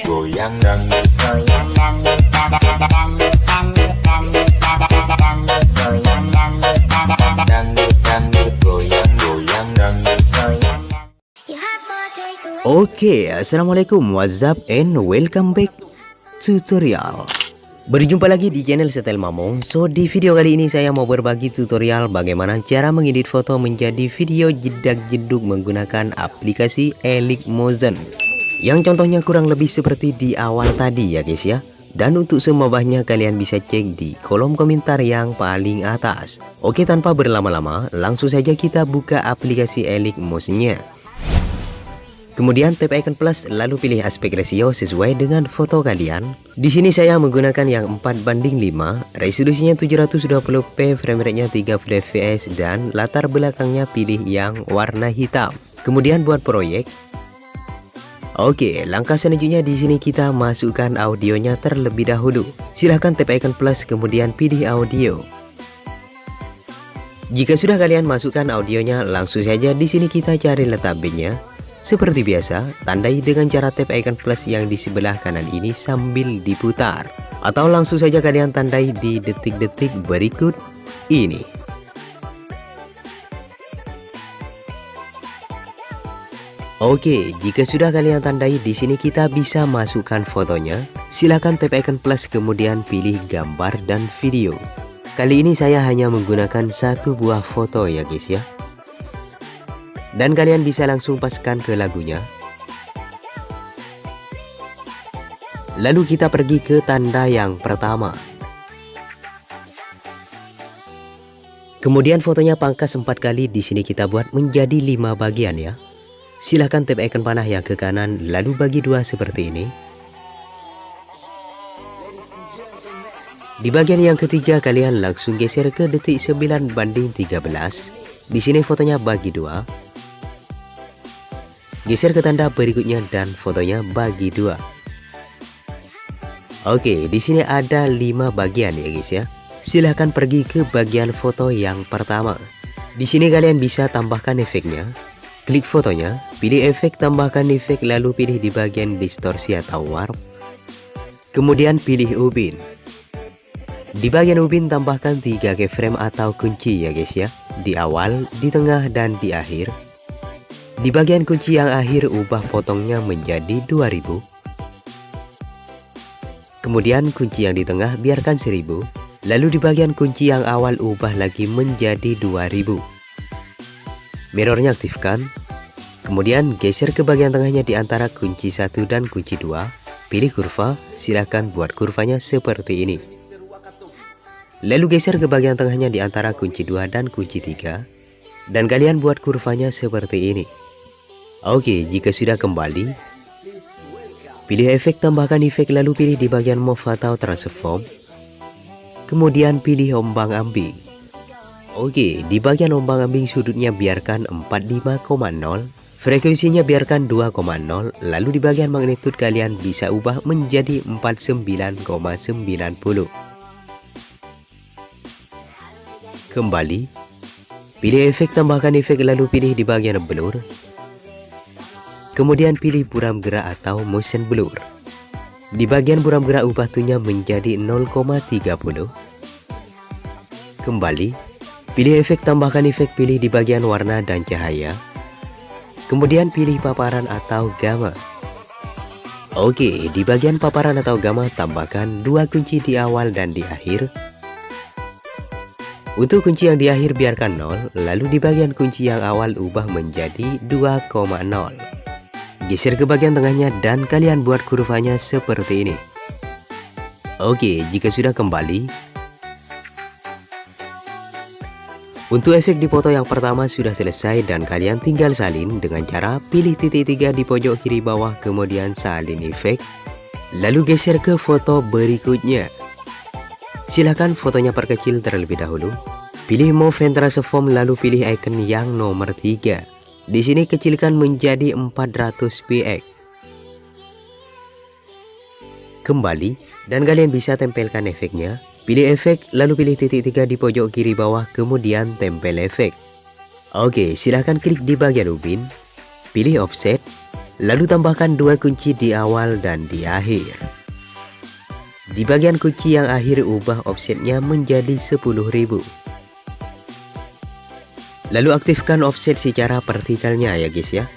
Goyang dangdut, goyang dangdut, dangdut, dangdut, dangdut, dangdut, goyang dangdut, dangdut, dangdut, goyang, goyang dangdut. goyang dangdut. Oke, assalamualaikum, what's up and welcome back tutorial. Berjumpa lagi di channel Setel Mamong. So di video kali ini saya mau berbagi tutorial bagaimana cara mengedit foto menjadi video jedak-jeduk menggunakan aplikasi Elix Motion, yang contohnya kurang lebih seperti di awal tadi ya guys ya. Dan untuk semua bahannya kalian bisa cek di kolom komentar yang paling atas. Oke, tanpa berlama-lama langsung saja kita buka aplikasi Elix Motion-nya. Kemudian tap icon plus, lalu pilih aspek ratio sesuai dengan foto kalian. Di sini saya menggunakan yang 4:5, resolusinya 720p, frame rate-nya 30 fps, dan latar belakangnya pilih yang warna hitam. Kemudian buat proyek. Oke, langkah selanjutnya di sini kita masukkan audionya terlebih dahulu. Silahkan tap icon plus kemudian pilih audio. Jika sudah kalian masukkan audionya, langsung saja di sini kita cari letak bandnya. Seperti biasa, tandai dengan cara tap icon plus yang di sebelah kanan ini sambil diputar. Atau langsung saja kalian tandai di detik-detik berikut ini. Oke, jika sudah kalian tandai di sini kita bisa masukkan fotonya. Silahkan tap icon plus kemudian pilih gambar dan video. Kali ini saya hanya menggunakan satu buah foto ya guys ya. Dan kalian bisa langsung paskan ke lagunya. Lalu kita pergi ke tanda yang pertama. Kemudian fotonya pangkas 4 kali, di sini kita buat menjadi 5 bagian ya. Silahkan tap icon panah yang ke kanan lalu bagi 2 seperti ini. Di bagian yang ketiga kalian langsung geser ke detik 9:13. Di sini fotonya bagi 2. Geser ke tanda berikutnya dan fotonya bagi 2. Oke, di sini ada 5 bagian ya guys ya. Silahkan pergi ke bagian foto yang pertama. Di sini kalian bisa tambahkan efeknya. Klik fotonya, pilih efek, tambahkan efek, lalu pilih di bagian distorsi atau warp. Kemudian pilih ubin. Di bagian ubin tambahkan 3 keyframe atau kunci ya guys ya. Di awal, di tengah, dan di akhir. Di bagian kunci yang akhir ubah potongnya menjadi 2000. Kemudian kunci yang di tengah biarkan 1000. Lalu di bagian kunci yang awal ubah lagi menjadi 2000. Mirrornya aktifkan. Kemudian geser ke bagian tengahnya di antara kunci 1 dan kunci 2. Pilih kurva, silahkan buat kurvanya seperti ini. Lalu geser ke bagian tengahnya di antara kunci 2 dan kunci 3. Dan kalian buat kurvanya seperti ini. Oke, jika sudah kembali, pilih efek, tambahkan efek, lalu pilih di bagian move atau transform. Kemudian pilih ombang ambing. Oke, di bagian ombang ambing sudutnya biarkan 45,0, frekuensinya biarkan 2,0, lalu di bagian magnitude kalian bisa ubah menjadi 49,90. Kembali, pilih efek, tambahkan efek, lalu pilih di bagian blur. Kemudian pilih buram gerak atau motion blur. Di bagian buram gerak ubah tunya menjadi 0,30. Kembali, pilih efek, tambahkan efek, pilih di bagian warna dan cahaya. Kemudian pilih paparan atau gamma. Oke, di bagian paparan atau gamma tambahkan 2 kunci di awal dan di akhir. Untuk kunci yang di akhir biarkan 0, lalu di bagian kunci yang awal ubah menjadi 2,0. Geser ke bagian tengahnya dan kalian buat kurvanya seperti ini. Oke, jika sudah kembali, Untuk efek di foto yang pertama sudah selesai dan kalian tinggal salin dengan cara pilih titik 3 di pojok kiri bawah, kemudian salin efek. Lalu geser ke foto berikutnya. Silahkan fotonya perkecil terlebih dahulu. Pilih Move and Transform lalu pilih icon yang nomor 3. Di sini kecilkan menjadi 400 px. Kembali dan kalian bisa tempelkan efeknya. Pilih efek lalu pilih titik 3 di pojok kiri bawah, kemudian tempel efek. Oke, silahkan klik di bagian ubin. Pilih offset. Lalu tambahkan 2 kunci di awal dan di akhir. Di bagian kunci yang akhir ubah offsetnya menjadi 10.000. Lalu aktifkan offset secara vertikalnya ya guys ya.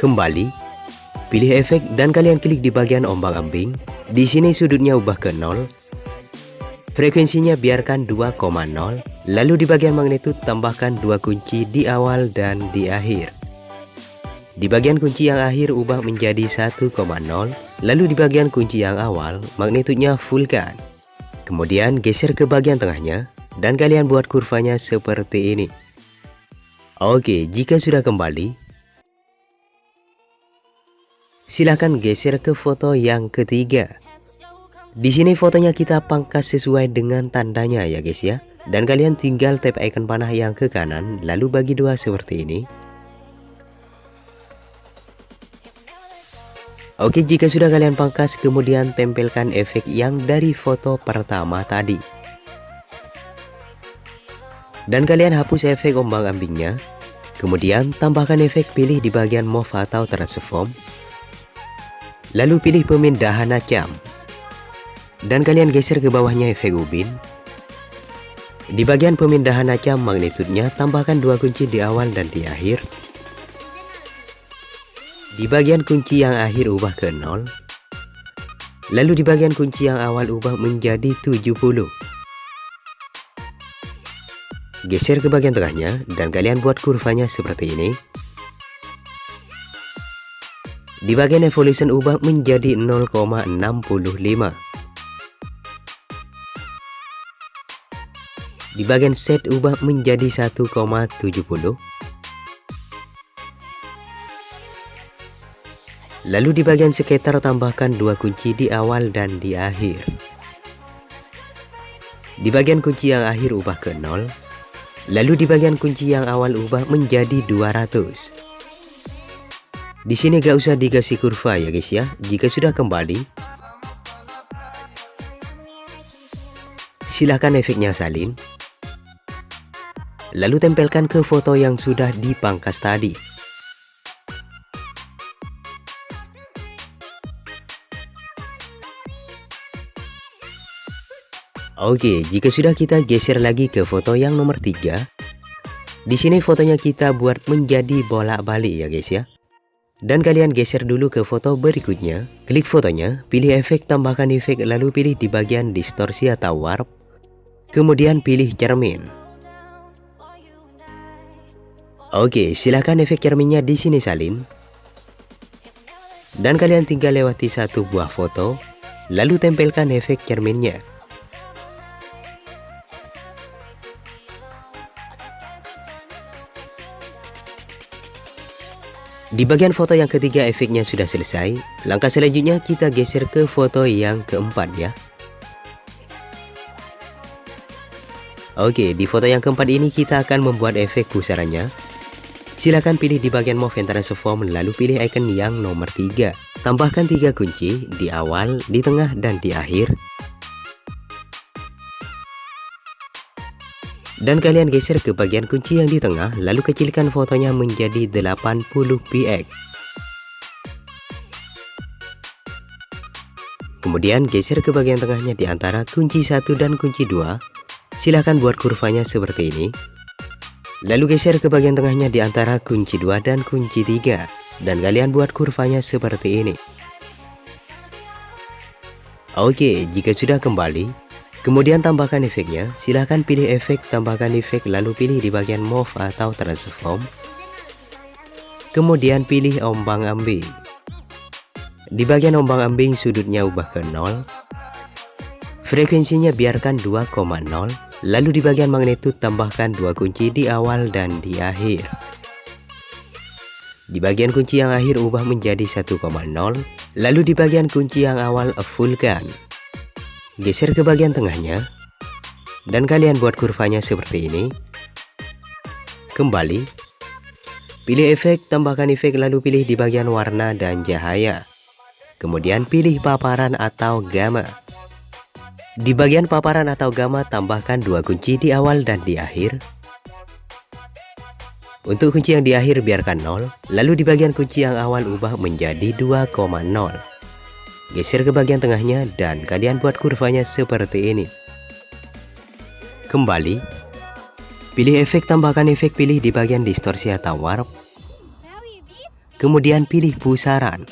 Kembali, pilih efek dan kalian klik di bagian ombang-ambing. Di sini sudutnya ubah ke 0. Frekuensinya biarkan 2,0. Lalu di bagian magnitude tambahkan 2 kunci di awal dan di akhir. Di bagian kunci yang akhir ubah menjadi 1,0. Lalu di bagian kunci yang awal magnitudenya fullkan. Kemudian geser ke bagian tengahnya dan kalian buat kurvanya seperti ini. Oke, jika sudah kembali, silahkan geser ke foto yang ketiga. Di sini fotonya kita pangkas sesuai dengan tandanya ya guys ya. Dan kalian tinggal tap icon panah yang ke kanan lalu bagi 2 seperti ini. Oke, jika sudah kalian pangkas, kemudian tempelkan efek yang dari foto pertama tadi. Dan kalian hapus efek ombang-ambingnya. Kemudian tambahkan efek, pilih di bagian Move atau Transform. Lalu pilih pemindahan acam. Dan kalian geser ke bawahnya efek ubin. Di bagian pemindahan acam magnitudenya tambahkan 2 kunci di awal dan di akhir. Di bagian kunci yang akhir ubah ke 0. Lalu di bagian kunci yang awal ubah menjadi 70. Geser ke bagian tengahnya dan kalian buat kurvanya seperti ini. Di bagian evolution ubah menjadi 0,65. Di bagian set ubah menjadi 1,70. Lalu di bagian scatter tambahkan 2 kunci di awal dan di akhir. Di bagian kunci yang akhir ubah ke 0. Lalu di bagian kunci yang awal ubah menjadi 200. Di sini gak usah dikasih kurva ya guys ya. Jika sudah kembali, silahkan efeknya salin. Lalu tempelkan ke foto yang sudah dipangkas tadi. Oke, jika sudah kita geser lagi ke foto yang nomor 3. Di sini fotonya kita buat menjadi bolak-balik ya guys ya. Dan kalian geser dulu ke foto berikutnya. Klik fotonya, pilih efek, tambahkan efek, lalu pilih di bagian distorsi atau warp. Kemudian pilih cermin. Oke, silahkan efek cerminnya di sini salin. Dan kalian tinggal lewati 1 buah foto, lalu tempelkan efek cerminnya. Di bagian foto yang ketiga efeknya sudah selesai. Langkah selanjutnya kita geser ke foto yang keempat ya. Oke, di foto yang keempat ini kita akan membuat efek pusarannya. Silakan pilih di bagian Move and Transform lalu pilih icon yang nomor 3. Tambahkan 3 kunci di awal, di tengah, dan di akhir. Dan kalian geser ke bagian kunci yang di tengah, lalu kecilkan fotonya menjadi 80 px. Kemudian geser ke bagian tengahnya di antara kunci 1 dan kunci 2. Silahkan buat kurvanya seperti ini. Lalu geser ke bagian tengahnya di antara kunci 2 dan kunci 3. Dan kalian buat kurvanya seperti ini. Oke, jika sudah kembali, kemudian tambahkan efeknya. Silahkan pilih efek, tambahkan efek, lalu pilih di bagian Move atau Transform. Kemudian pilih ombang-ambing. Di bagian ombang-ambing sudutnya ubah ke 0. Frekuensinya biarkan 2,0. Lalu di bagian magnitude tambahkan 2 kunci di awal dan di akhir. Di bagian kunci yang akhir ubah menjadi 1,0. Lalu di bagian kunci yang awal fullkan. Geser ke bagian tengahnya. Dan kalian buat kurvanya seperti ini. Kembali. Pilih efek, tambahkan efek, lalu pilih di bagian warna dan cahaya. Kemudian pilih paparan atau gamma. Di bagian paparan atau gamma tambahkan 2 kunci di awal dan di akhir. Untuk kunci yang di akhir biarkan 0. Lalu di bagian kunci yang awal ubah menjadi 2,0. Geser ke bagian tengahnya dan kalian buat kurvanya seperti ini. Kembali. Pilih efek, tambahkan efek, pilih di bagian distorsi atau warp. Kemudian pilih pusaran.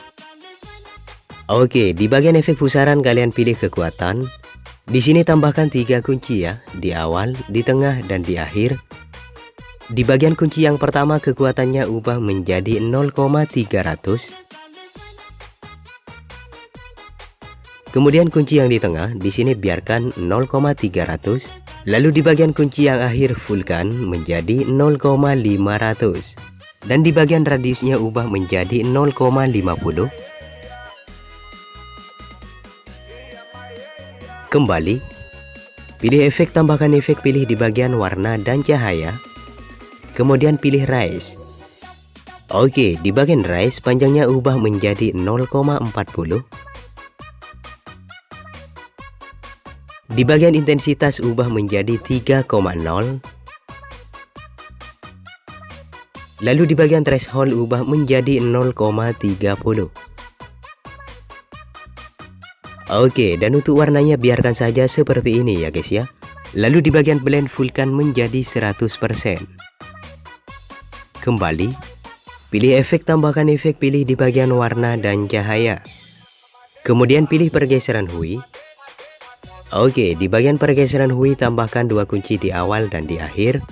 Oke, di bagian efek pusaran kalian pilih kekuatan. Di sini tambahkan 3 kunci ya, di awal, di tengah, dan di akhir. Di bagian kunci yang pertama kekuatannya ubah menjadi 0,300. Kemudian kunci yang di tengah, di sini biarkan 0,300. Lalu di bagian kunci yang akhir fullkan menjadi 0,500. Dan di bagian radiusnya ubah menjadi 0,50. Kembali. Pilih efek, tambahkan efek, pilih di bagian warna dan cahaya. Kemudian pilih rise. Oke, di bagian rise panjangnya ubah menjadi 0,40. Di bagian intensitas ubah menjadi 3,0. Lalu di bagian threshold ubah menjadi 0,30. Oke, dan untuk warnanya biarkan saja seperti ini ya guys ya. Lalu di bagian blend fullkan menjadi 100%. Kembali. Pilih efek, tambahkan efek, pilih di bagian warna dan cahaya. Kemudian pilih pergeseran hui. Oke, di bagian pergeseran hui tambahkan 2 kunci di awal dan di akhir.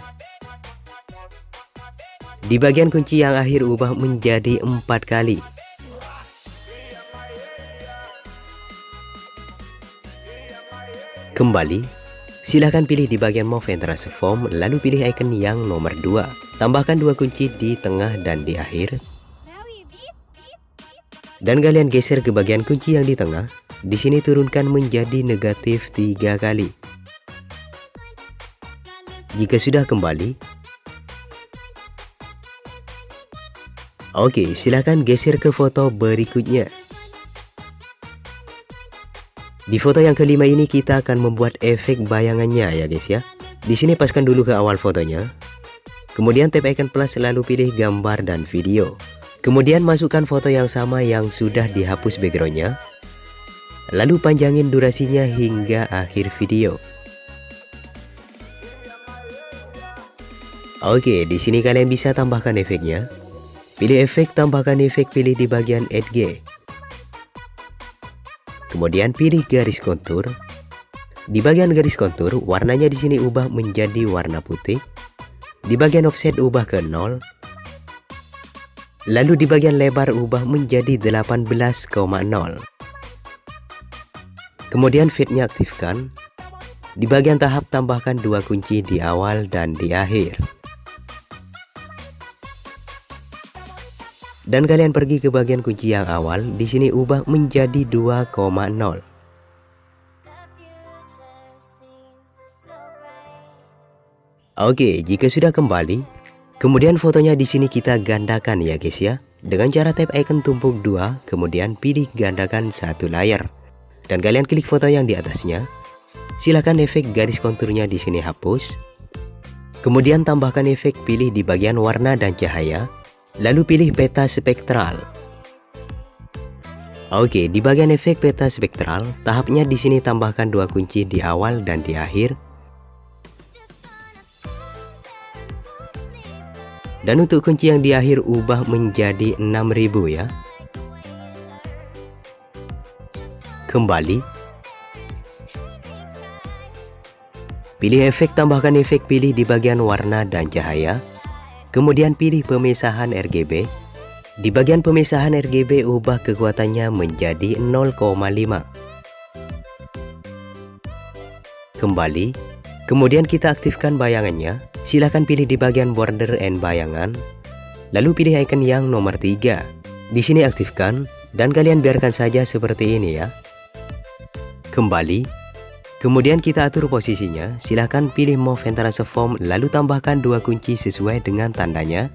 Di bagian kunci yang akhir ubah menjadi 4 kali. Kembali. Silahkan pilih di bagian move and transform, lalu pilih icon yang nomor 2. Tambahkan 2 kunci di tengah dan di akhir. Dan kalian geser ke bagian kunci yang di tengah. Di sini turunkan menjadi negatif 3 kali. Jika sudah kembali. Oke, silakan geser ke foto berikutnya. Di foto yang kelima ini kita akan membuat efek bayangannya ya guys ya. Di sini paskan dulu ke awal fotonya. Kemudian tap icon plus lalu pilih gambar dan video. Kemudian masukkan foto yang sama yang sudah dihapus backgroundnya. Lalu panjangin durasinya hingga akhir video. Oke, di sini kalian bisa tambahkan efeknya. Pilih efek, tambahkan efek, pilih di bagian Add G. Kemudian pilih garis kontur. Di bagian garis kontur, warnanya di sini ubah menjadi warna putih. Di bagian offset ubah ke 0. Lalu di bagian lebar ubah menjadi 18,0. Kemudian fade-nya aktifkan. Di bagian tahap tambahkan 2 kunci di awal dan di akhir. Dan kalian pergi ke bagian kunci yang awal, di sini ubah menjadi 2,0. Oke, jika sudah kembali, kemudian fotonya di sini kita gandakan ya guys ya. Dengan cara tap icon tumpuk 2, kemudian pilih gandakan satu layar. Dan kalian klik foto yang di atasnya. Silakan efek garis konturnya di sini hapus. Kemudian tambahkan efek, pilih di bagian warna dan cahaya. Lalu pilih peta spektral. Oke, di bagian efek peta spektral, tahapnya di sini tambahkan 2 kunci di awal dan di akhir. Dan untuk kunci yang di akhir ubah menjadi 6000 ya. Kembali. Pilih efek, tambahkan efek, pilih di bagian warna dan cahaya. Kemudian pilih pemisahan RGB. Di bagian pemisahan RGB ubah kekuatannya menjadi 0,5. Kembali. Kemudian kita aktifkan bayangannya. Silahkan pilih di bagian border and bayangan. Lalu pilih icon yang nomor 3. Di sini aktifkan dan kalian biarkan saja seperti ini ya. Kembali. Kemudian kita atur posisinya. Silahkan pilih move and transform lalu tambahkan 2 kunci sesuai dengan tandanya.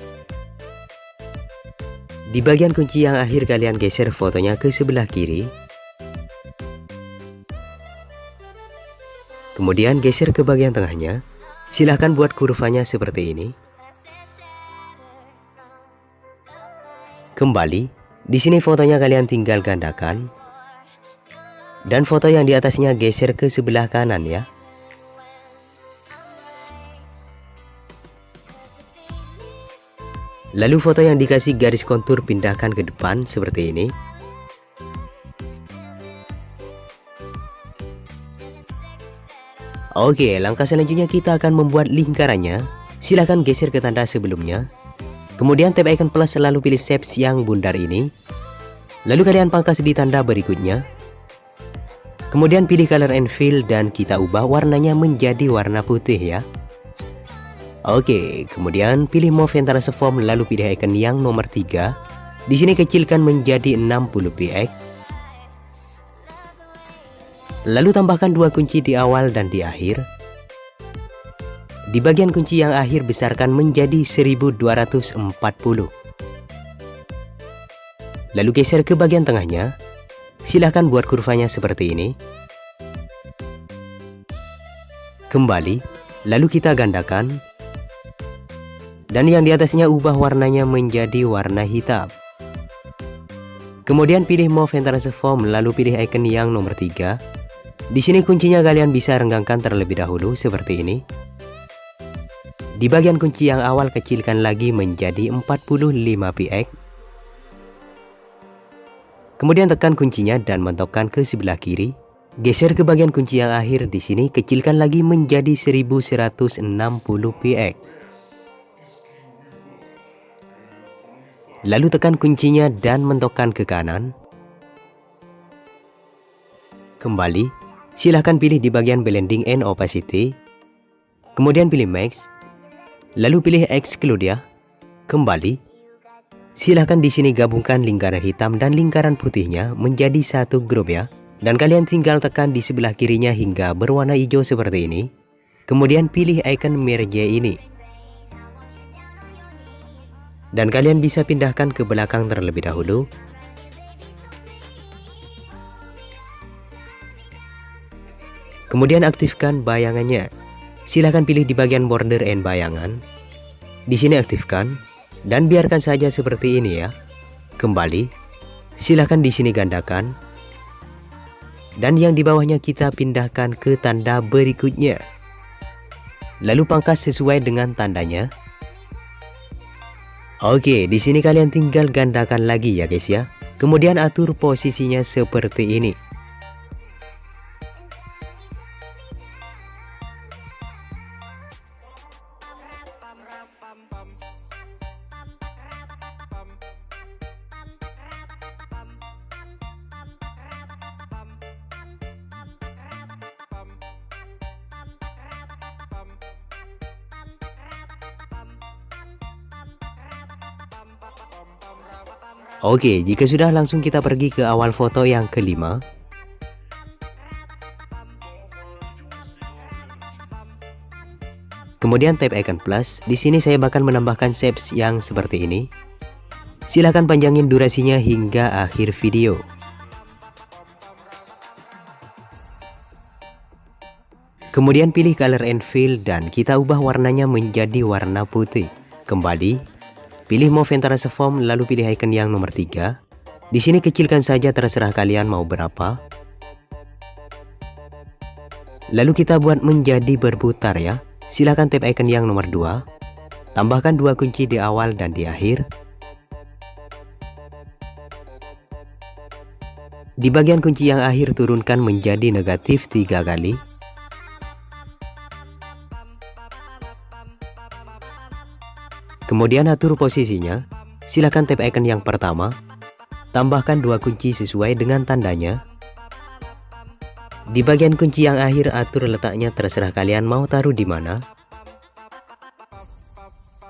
Di bagian kunci yang akhir kalian geser fotonya ke sebelah kiri. Kemudian geser ke bagian tengahnya. Silahkan buat kurvanya seperti ini. Kembali. Di sini fotonya kalian tinggal gandakan. Dan foto yang di atasnya geser ke sebelah kanan ya. Lalu foto yang dikasih garis kontur pindahkan ke depan seperti ini. Oke, langkah selanjutnya kita akan membuat lingkarannya. Silahkan geser ke tanda sebelumnya. Kemudian tap icon plus lalu pilih shapes yang bundar ini. Lalu kalian pangkas di tanda berikutnya. Kemudian pilih color and fill dan kita ubah warnanya menjadi warna putih ya. Oke, kemudian pilih move and transform lalu pilih icon yang nomor 3. Di sini kecilkan menjadi 60 px. Lalu tambahkan 2 kunci di awal dan di akhir. Di bagian kunci yang akhir besarkan menjadi 1240. Lalu geser ke bagian tengahnya. Silahkan buat kurvanya seperti ini. Kembali, lalu kita gandakan. Dan yang di atasnya ubah warnanya menjadi warna hitam. Kemudian pilih move and transform lalu pilih icon yang nomor 3. Di sini kuncinya kalian bisa renggangkan terlebih dahulu seperti ini. Di bagian kunci yang awal kecilkan lagi menjadi 45 px. Kemudian tekan kuncinya dan mentokkan ke sebelah kiri. Geser ke bagian kunci yang akhir, di sini kecilkan lagi menjadi 1160 px. Lalu tekan kuncinya dan mentokkan ke kanan. Kembali, silahkan pilih di bagian blending and opacity. Kemudian pilih max. Lalu pilih exclude ya. Kembali. Silahkan di sini gabungkan lingkaran hitam dan lingkaran putihnya menjadi satu grup ya. Dan kalian tinggal tekan di sebelah kirinya hingga berwarna hijau seperti ini. Kemudian pilih icon merge ini. Dan kalian bisa pindahkan ke belakang terlebih dahulu. Kemudian aktifkan bayangannya. Silahkan pilih di bagian border and bayangan. Di sini aktifkan dan biarkan saja seperti ini ya. Kembali. Silahkan di sini gandakan. Dan yang di bawahnya kita pindahkan ke tanda berikutnya. Lalu pangkas sesuai dengan tandanya. Oke, di sini kalian tinggal gandakan lagi ya guys ya. Kemudian atur posisinya seperti ini. Oke, jika sudah langsung kita pergi ke awal foto yang kelima. Kemudian tap icon plus. Di sini saya bakal menambahkan shapes yang seperti ini. Silahkan panjangin durasinya hingga akhir video. Kemudian pilih color and fill dan kita ubah warnanya menjadi warna putih. Kembali, pilih move and transform lalu pilih icon yang nomor 3. Di sini kecilkan saja terserah kalian mau berapa. Lalu kita buat menjadi berputar ya. Silahkan tap icon yang nomor 2. Tambahkan 2 kunci di awal dan di akhir. Di bagian kunci yang akhir turunkan menjadi negatif 3 kali. Kemudian atur posisinya. Silahkan tap icon yang pertama. Tambahkan 2 kunci sesuai dengan tandanya. Di bagian kunci yang akhir atur letaknya, terserah kalian mau taruh di mana.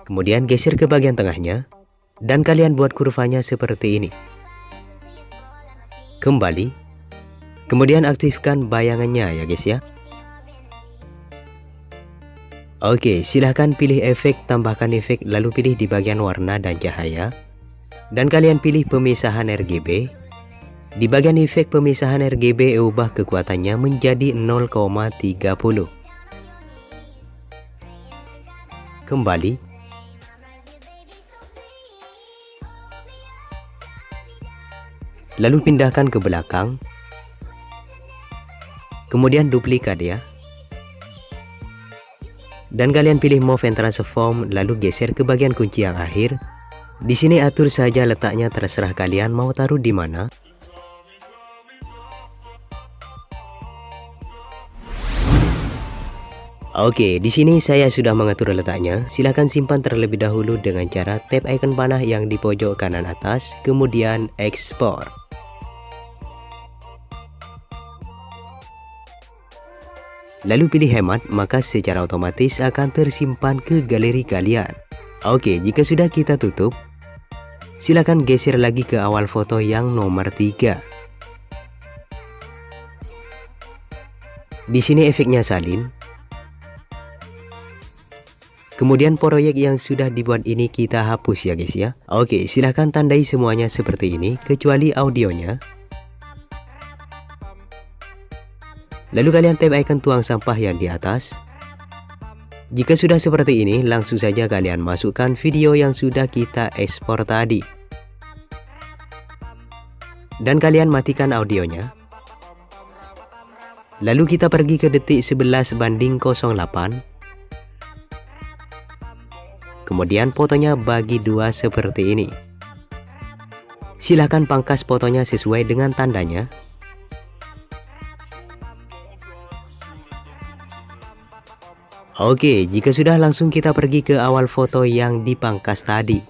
Kemudian geser ke bagian tengahnya dan kalian buat kurvanya seperti ini. Kembali. Kemudian aktifkan bayangannya ya guys ya. Oke, silahkan pilih efek, tambahkan efek, lalu pilih di bagian warna dan cahaya. Dan kalian pilih pemisahan RGB. Di bagian efek pemisahan RGB, ubah kekuatannya menjadi 0,30. Kembali. Lalu pindahkan ke belakang. Kemudian duplikat ya. Dan kalian pilih Move and Transform, lalu geser ke bagian kunci yang akhir. Di sini atur saja letaknya, terserah kalian mau taruh di mana. Oke, di sini saya sudah mengatur letaknya. Silahkan simpan terlebih dahulu dengan cara tap icon panah yang di pojok kanan atas, kemudian ekspor. Lalu pilih hemat, maka secara otomatis akan tersimpan ke galeri kalian. Oke, jika sudah kita tutup, silakan geser lagi ke awal foto yang nomor 3. Di sini efeknya salin. Kemudian proyek yang sudah dibuat ini kita hapus ya guys ya. Oke, silahkan tandai semuanya seperti ini kecuali audionya. Lalu kalian tap icon tuang sampah yang di atas. Jika sudah seperti ini, langsung saja kalian masukkan video yang sudah kita ekspor tadi. Dan kalian matikan audionya. Lalu kita pergi ke detik 11:08. Kemudian fotonya bagi 2 seperti ini. Silahkan pangkas fotonya sesuai dengan tandanya. Oke, jika sudah, langsung kita pergi ke awal foto yang dipangkas tadi.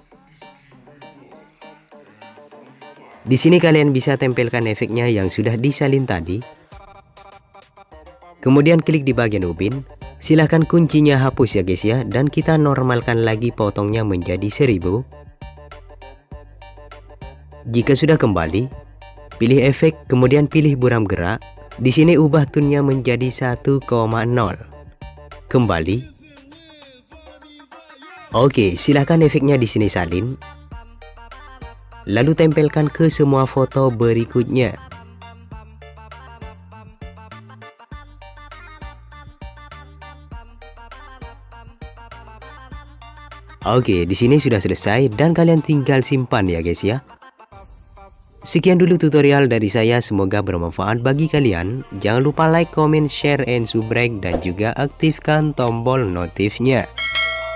Di sini kalian bisa tempelkan efeknya yang sudah disalin tadi. Kemudian klik di bagian ubin. Silahkan kuncinya hapus ya guys ya, dan kita normalkan lagi potongnya menjadi 1000. Jika sudah kembali, pilih efek, kemudian pilih buram gerak. Di sini ubah tune-nya menjadi 1,0. Kembali. Oke, silahkan efeknya di sini salin. Lalu tempelkan ke semua foto berikutnya. Oke, di sini sudah selesai dan kalian tinggal simpan ya guys ya. Sekian dulu tutorial dari saya, semoga bermanfaat bagi kalian. Jangan lupa like, comment, share, and subscribe, dan juga aktifkan tombol notifnya.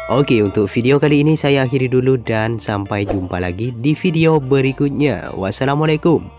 Oke, untuk video kali ini saya akhiri dulu dan sampai jumpa lagi di video berikutnya. Wassalamualaikum.